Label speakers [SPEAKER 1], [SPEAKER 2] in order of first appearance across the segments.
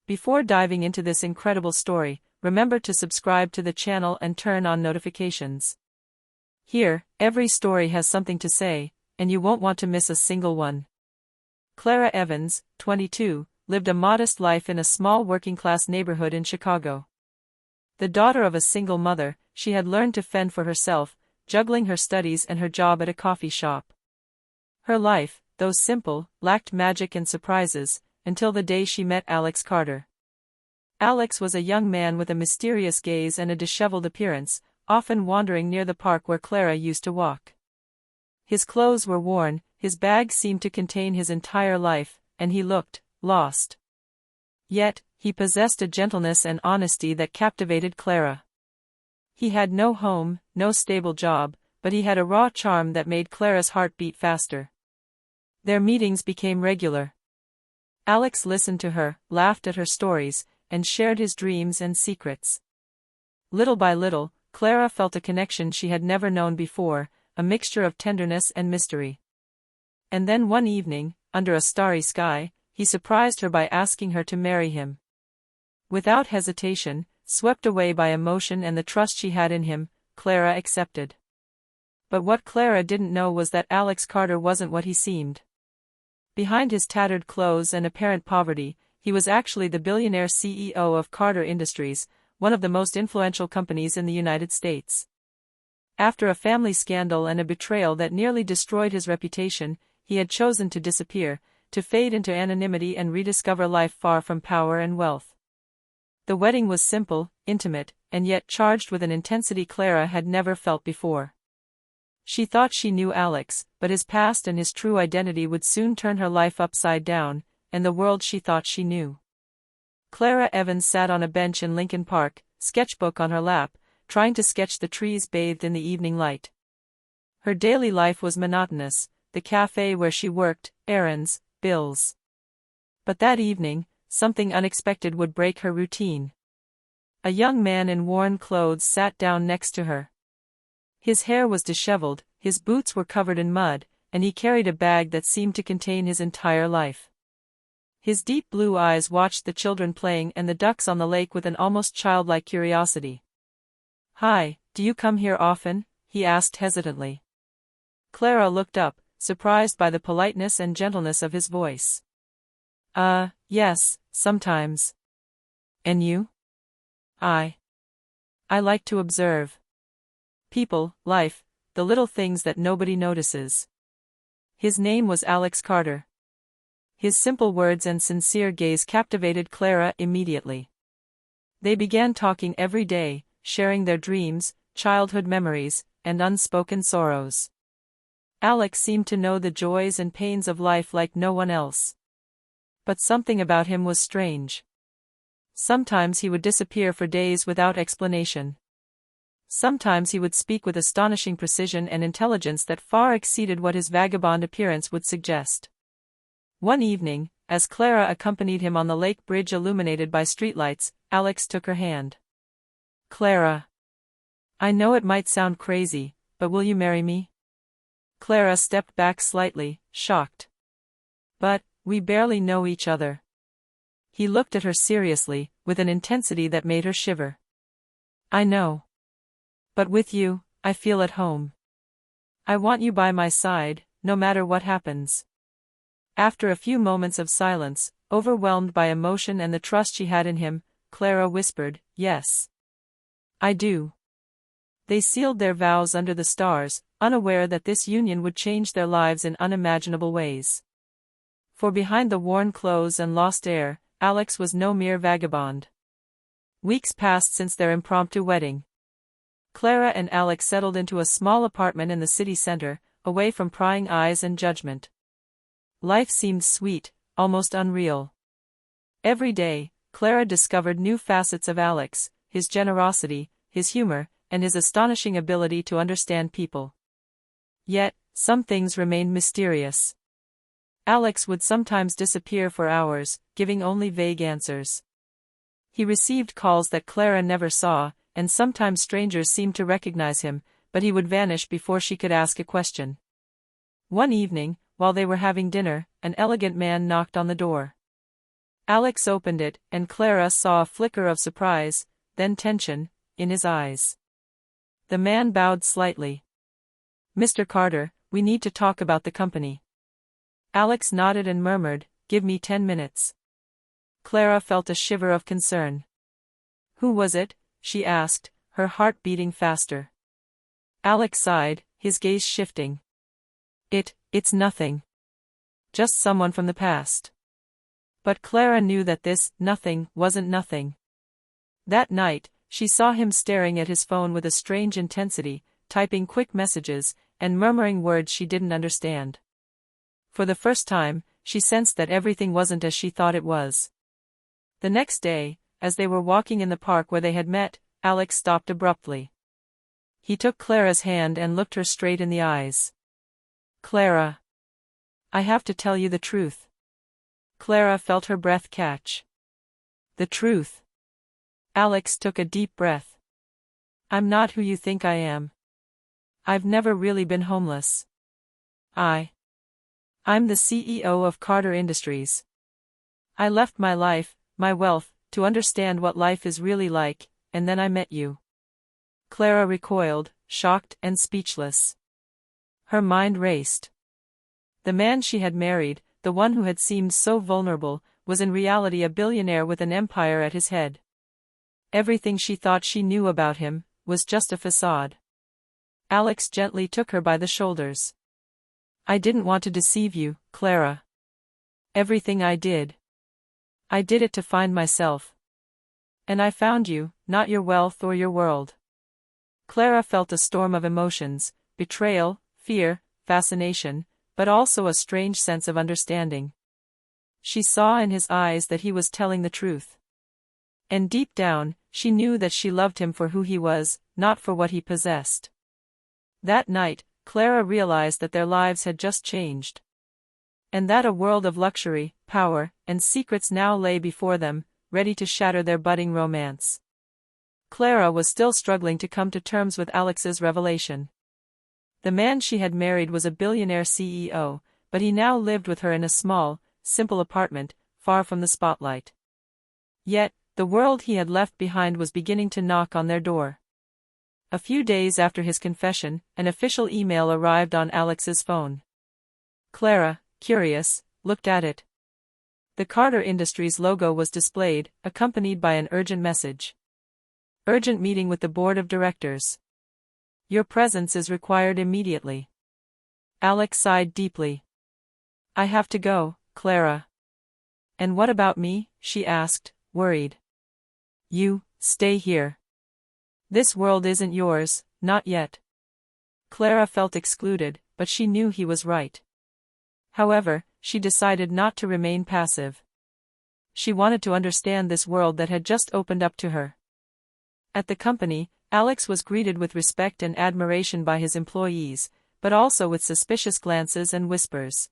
[SPEAKER 1] Before diving into this incredible story, remember to subscribe to the channel and turn on notifications. Here, every story has something to say, and you won't want to miss a single one. Clara Evans, 22, lived a modest life in a small working-class neighborhood in Chicago. The daughter of a single mother, she had learned to fend for herself, juggling her studies and her job at a coffee shop. Her life, though simple, lacked magic and surprises, until the day she met Alex Carter. Alex was a young man with a mysterious gaze and a disheveled appearance, often wandering near the park where Clara used to walk. His clothes were worn, his bag seemed to contain his entire life, and he looked lost. Yet, he possessed a gentleness and honesty that captivated Clara. He had no home, no stable job, but he had a raw charm that made Clara's heart beat faster. Their meetings became regular. Alex listened to her, laughed at her stories, and shared his dreams and secrets. Little by little, Clara felt a connection she had never known before, a mixture of tenderness and mystery. And then one evening, under a starry sky, he surprised her by asking her to marry him. Without hesitation, swept away by emotion and the trust she had in him, Clara accepted. But what Clara didn't know was that Alex Carter wasn't what he seemed. Behind his tattered clothes and apparent poverty, he was actually the billionaire CEO of Carter Industries, one of the most influential companies in the United States. After a family scandal and a betrayal that nearly destroyed his reputation, he had chosen to disappear, to fade into anonymity and rediscover life far from power and wealth. The wedding was simple, intimate, and yet charged with an intensity Clara had never felt before. She thought she knew Alex, but his past and his true identity would soon turn her life upside down, and the world she thought she knew. Clara Evans sat on a bench in Lincoln Park, sketchbook on her lap, trying to sketch the trees bathed in the evening light. Her daily life was monotonous, the cafe where she worked, errands, bills. But that evening, something unexpected would break her routine. A young man in worn clothes sat down next to her. His hair was disheveled, his boots were covered in mud, and he carried a bag that seemed to contain his entire life. His deep blue eyes watched the children playing and the ducks on the lake with an almost childlike curiosity. "Hi, do you come here often?" he asked hesitantly. Clara looked up, surprised by the politeness and gentleness of his voice. Yes, sometimes." "And you?" I like to observe people, life, the little things that nobody notices." His name was Alex Carter. His simple words and sincere gaze captivated Clara immediately. They began talking every day, sharing their dreams, childhood memories, and unspoken sorrows. Alex seemed to know the joys and pains of life like no one else. But something about him was strange. Sometimes he would disappear for days without explanation. Sometimes he would speak with astonishing precision and intelligence that far exceeded what his vagabond appearance would suggest. One evening, as Clara accompanied him on the lake bridge illuminated by streetlights, Alex took her hand. "Clara, I know it might sound crazy, but will you marry me?" Clara stepped back slightly, shocked. "But, we barely know each other." He looked at her seriously, with an intensity that made her shiver. "I know. But with you, I feel at home. I want you by my side, no matter what happens." After a few moments of silence, overwhelmed by emotion and the trust she had in him, Clara whispered, "Yes. I do." They sealed their vows under the stars, unaware that this union would change their lives in unimaginable ways. For behind the worn clothes and lost air, Alex was no mere vagabond. Weeks passed since their impromptu wedding. Clara and Alex settled into a small apartment in the city center, away from prying eyes and judgment. Life seemed sweet, almost unreal. Every day, Clara discovered new facets of Alex, his generosity, his humor, and his astonishing ability to understand people. Yet, some things remained mysterious. Alex would sometimes disappear for hours, giving only vague answers. He received calls that Clara never saw, and sometimes strangers seemed to recognize him, but he would vanish before she could ask a question. One evening, while they were having dinner, an elegant man knocked on the door. Alex opened it, and Clara saw a flicker of surprise, then tension, in his eyes. The man bowed slightly. "Mr. Carter, we need to talk about the company." Alex nodded and murmured, "Give me 10 minutes." Clara felt a shiver of concern. "Who was it?" she asked, her heart beating faster. Alex sighed, his gaze shifting. It's nothing. Just someone from the past." But Clara knew that this nothing wasn't nothing. That night, she saw him staring at his phone with a strange intensity, typing quick messages, and murmuring words she didn't understand. For the first time, she sensed that everything wasn't as she thought it was. The next day, as they were walking in the park where they had met, Alex stopped abruptly. He took Clara's hand and looked her straight in the eyes. "Clara. I have to tell you the truth." Clara felt her breath catch. "The truth?" Alex took a deep breath. "I'm not who you think I am. I've never really been homeless. I'm the CEO of Carter Industries. I left my life, my wealth, to understand what life is really like, and then I met you." Clara recoiled, shocked and speechless. Her mind raced. The man she had married, the one who had seemed so vulnerable, was in reality a billionaire with an empire at his head. Everything she thought she knew about him was just a facade. Alex gently took her by the shoulders. "I didn't want to deceive you, Clara. Everything I did it to find myself. And I found you, not your wealth or your world." Clara felt a storm of emotions, betrayal, fear, fascination, but also a strange sense of understanding. She saw in his eyes that he was telling the truth. And deep down, she knew that she loved him for who he was, not for what he possessed. That night, Clara realized that their lives had just changed. And that a world of luxury, power, and secrets now lay before them, ready to shatter their budding romance. Clara was still struggling to come to terms with Alex's revelation. The man she had married was a billionaire CEO, but he now lived with her in a small, simple apartment, far from the spotlight. Yet, the world he had left behind was beginning to knock on their door. A few days after his confession, an official email arrived on Alex's phone. Clara, curious, looked at it. The Carter Industries logo was displayed, accompanied by an urgent message. "Urgent meeting with the board of directors. Your presence is required immediately." Alex sighed deeply. "I have to go, Clara." "And what about me?" she asked, worried. "You, stay here. This world isn't yours, not yet." Clara felt excluded, but she knew he was right. However, she decided not to remain passive. She wanted to understand this world that had just opened up to her. At the company, Alex was greeted with respect and admiration by his employees, but also with suspicious glances and whispers.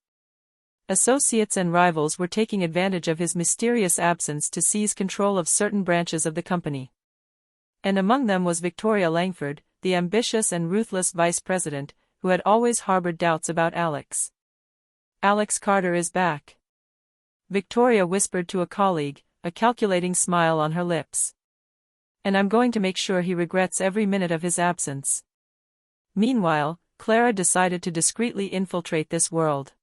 [SPEAKER 1] Associates and rivals were taking advantage of his mysterious absence to seize control of certain branches of the company. And among them was Victoria Langford, the ambitious and ruthless vice president, who had always harbored doubts about Alex. "Alex Carter is back," Victoria whispered to a colleague, a calculating smile on her lips. "And I'm going to make sure he regrets every minute of his absence." Meanwhile, Clara decided to discreetly infiltrate this world.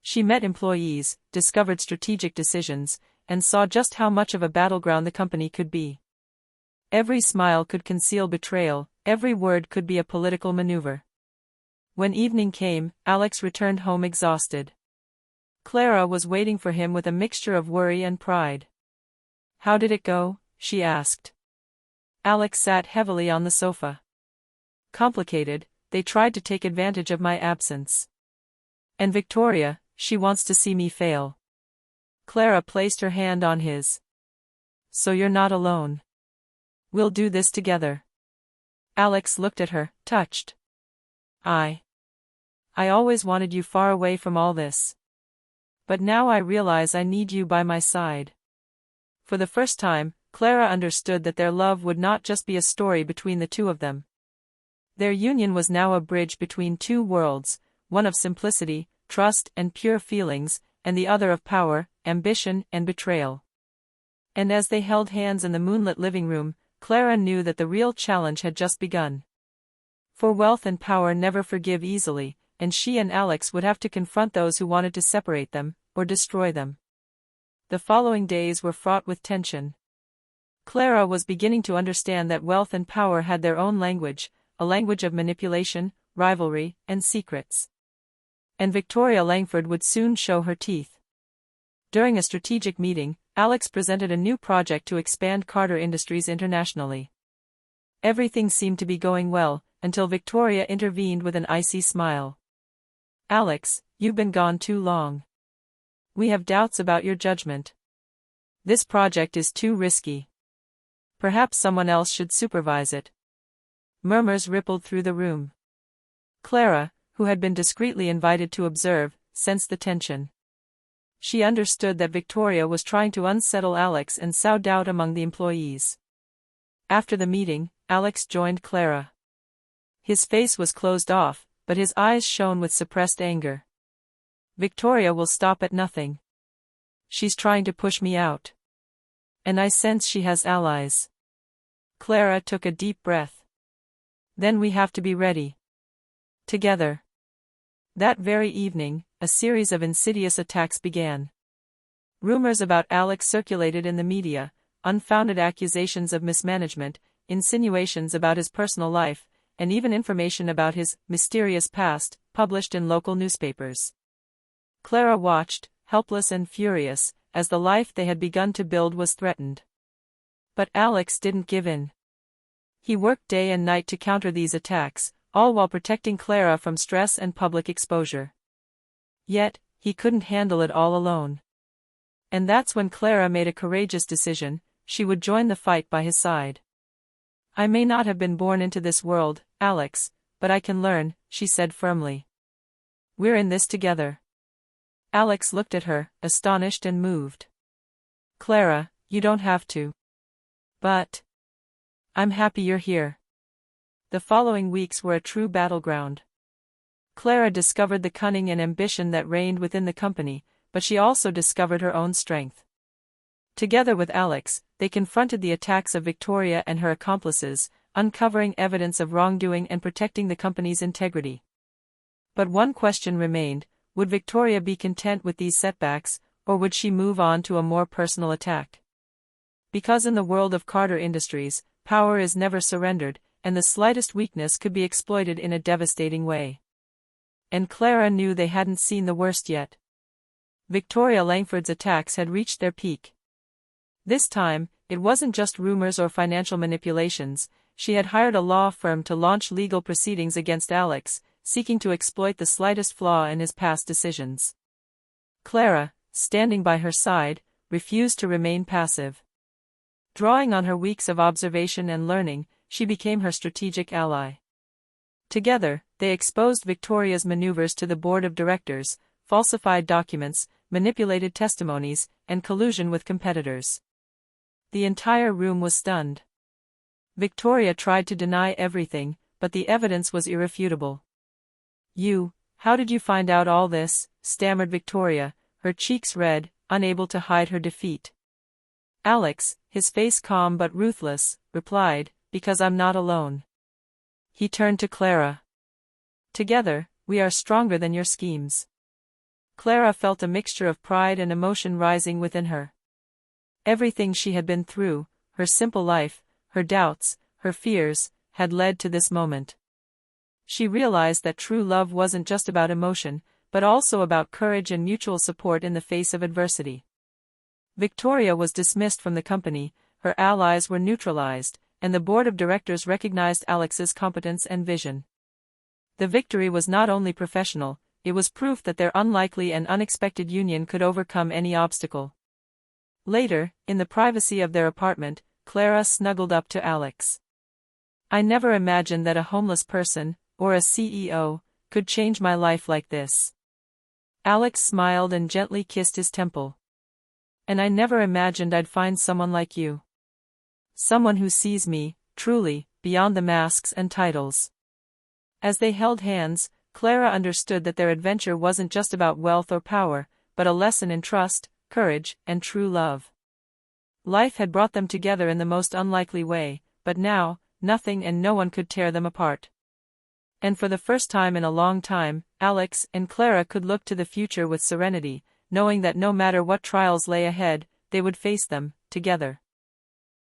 [SPEAKER 1] She met employees, discovered strategic decisions, and saw just how much of a battleground the company could be. Every smile could conceal betrayal, every word could be a political maneuver. When evening came, Alex returned home exhausted. Clara was waiting for him with a mixture of worry and pride. "How did it go?" she asked. Alex sat heavily on the sofa. "Complicated, they tried to take advantage of my absence. And Victoria, she wants to see me fail." Clara placed her hand on his. "So you're not alone. We'll do this together." Alex looked at her, touched. I always wanted you far away from all this. But now I realize I need you by my side." For the first time, Clara understood that their love would not just be a story between the two of them. Their union was now a bridge between two worlds, one of simplicity, trust and pure feelings, and the other of power, ambition, and betrayal. And as they held hands in the moonlit living room, Clara knew that the real challenge had just begun. For wealth and power never forgive easily, and she and Alex would have to confront those who wanted to separate them, or destroy them. The following days were fraught with tension. Clara was beginning to understand that wealth and power had their own language, a language of manipulation, rivalry, and secrets. And Victoria Langford would soon show her teeth. During a strategic meeting, Alex presented a new project to expand Carter Industries internationally. Everything seemed to be going well, until Victoria intervened with an icy smile. "Alex, you've been gone too long. We have doubts about your judgment. This project is too risky. Perhaps someone else should supervise it." Murmurs rippled through the room. Clara, who had been discreetly invited to observe, sensed the tension. She understood that Victoria was trying to unsettle Alex and sow doubt among the employees. After the meeting, Alex joined Clara. His face was closed off, but his eyes shone with suppressed anger. "Victoria will stop at nothing. She's trying to push me out. And I sense she has allies." Clara took a deep breath. "Then we have to be ready. Together." That very evening, a series of insidious attacks began. Rumors about Alex circulated in the media, unfounded accusations of mismanagement, insinuations about his personal life, and even information about his mysterious past, published in local newspapers. Clara watched, helpless and furious, as the life they had begun to build was threatened. But Alex didn't give in. He worked day and night to counter these attacks, all while protecting Clara from stress and public exposure. Yet, he couldn't handle it all alone. And that's when Clara made a courageous decision: she would join the fight by his side. "I may not have been born into this world, Alex, but I can learn," she said firmly. "We're in this together." Alex looked at her, astonished and moved. "Clara, you don't have to. But I'm happy you're here." The following weeks were a true battleground. Clara discovered the cunning and ambition that reigned within the company, but she also discovered her own strength. Together with Alex, they confronted the attacks of Victoria and her accomplices, uncovering evidence of wrongdoing and protecting the company's integrity. But one question remained: would Victoria be content with these setbacks, or would she move on to a more personal attack? Because in the world of Carter Industries, power is never surrendered, and the slightest weakness could be exploited in a devastating way. And Clara knew they hadn't seen the worst yet. Victoria Langford's attacks had reached their peak. This time, it wasn't just rumors or financial manipulations. She had hired a law firm to launch legal proceedings against Alex, seeking to exploit the slightest flaw in his past decisions. Clara, standing by her side, refused to remain passive. Drawing on her weeks of observation and learning, she became her strategic ally. Together, they exposed Victoria's maneuvers to the board of directors, falsified documents, manipulated testimonies, and collusion with competitors. The entire room was stunned. Victoria tried to deny everything, but the evidence was irrefutable. How did you find out all this?" stammered Victoria, her cheeks red, unable to hide her defeat. Alex, his face calm but ruthless, replied, "Because I'm not alone." He turned to Clara. "Together, we are stronger than your schemes." Clara felt a mixture of pride and emotion rising within her. Everything she had been through, her simple life, her doubts, her fears, had led to this moment. She realized that true love wasn't just about emotion, but also about courage and mutual support in the face of adversity. Victoria was dismissed from the company, her allies were neutralized, and the board of directors recognized Alex's competence and vision. The victory was not only professional, it was proof that their unlikely and unexpected union could overcome any obstacle. Later, in the privacy of their apartment, Clara snuggled up to Alex. "I never imagined that a homeless person, or a CEO, could change my life like this." Alex smiled and gently kissed his temple. "And I never imagined I'd find someone like you. Someone who sees me, truly, beyond the masks and titles." As they held hands, Clara understood that their adventure wasn't just about wealth or power, but a lesson in trust, courage, and true love. Life had brought them together in the most unlikely way, but now, nothing and no one could tear them apart. And for the first time in a long time, Alex and Clara could look to the future with serenity, knowing that no matter what trials lay ahead, they would face them, together.